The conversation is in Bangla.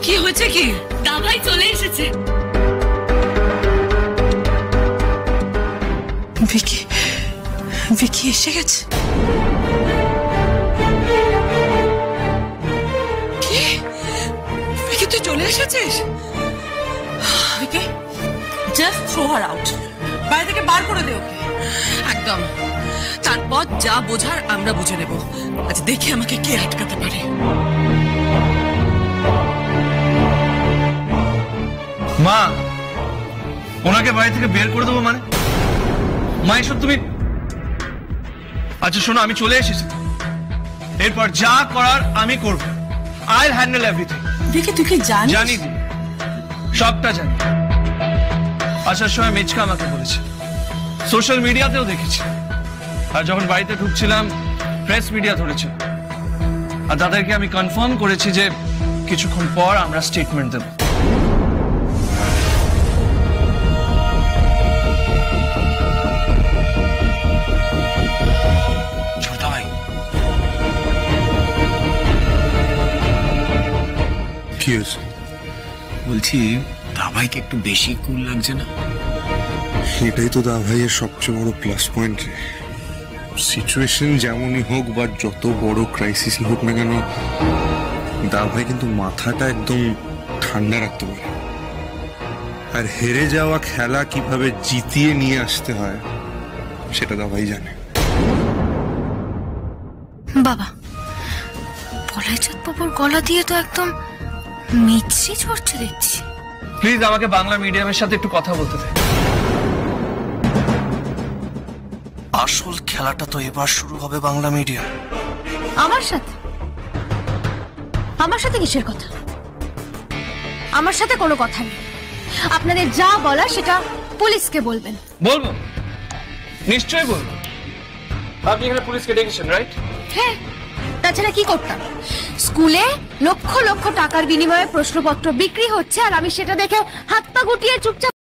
কি হয়েছে কি? দাভাই চলে এসেছে। ভিকি ভিকি এসে গেছে। কি ভিকি তুই চলে এসেছিস? ভিকি জাস্ট থ্রো হার আউট, বাইরে থেকে বার করে দে ওকে। একদম, তারপর যা বোঝার আমরা বুঝে নেব। আজ দেখি আমাকে কে আটকাতে পারে। মা, ওনাকে বাড়ি থেকে বের করে দেবো মানে? মা এসব তুমি... আচ্ছা শোনো, আমি চলে এসেছি, এরপর যা করার আমি করব। I handle everything. দেখি তুই কি জানিস? জানি, সবটা জানি। আসার সময় মেচকা আমাকে বলেছে, সোশ্যাল মিডিয়াতেও দেখেছি, আর যখন বাড়িতে ঢুকছিলাম প্রেস মিডিয়া ধরেছে, আর তাদেরকে আমি কনফার্ম করেছি যে কিছুক্ষণ পর আমরা স্টেটমেন্ট দেব। কি হয়েছে? বলছি দাভাইকে একটু বেশি কুল লাগছে না? এটাই তো দাভাইয়ের সবচেয়ে বড় প্লাস পয়েন্ট। সিচুয়েশন যেমনই হোক বা যত বড় ক্রাইসিসই হোক না কেন, দাভাই কিন্তু মাথাটা একদম ঠান্ডা রাখতে পারে। আর হেরে যাওয়া খেলা কিভাবে জিতিয়ে নিয়ে আসতে হয় সেটা দাভাই জানে। বাবা, পলাইচাঁদ বাবুর গলা দিয়ে তো একদম মিছরি ঝরছে দেখছি। প্লিজ আমাকে বাংলা মিডিয়ামের সাথে একটু কথা বলতে দে। আসল খেলাটা তো এবার শুরু হবে বাংলা মিডিয়াম। আমার সাথে? আমার সাথে কিসের কথা? আমার সাথে কোনো কথা নেই। আপনাদের যা বলা সেটা পুলিশকে বলবেন। বলবো, নিশ্চয়ই বলবো। আপনি এখানে পুলিশকে ডেকেছেন, রাইট? হ্যাঁ, তাছাড়া কি করতাম? স্কুলে লক্ষ লক্ষ টাকার বিনিময়ে প্রশ্নপত্র বিক্রি হচ্ছে, আর আমি সেটা দেখে হাত পা গুটিয়ে চুপচাপ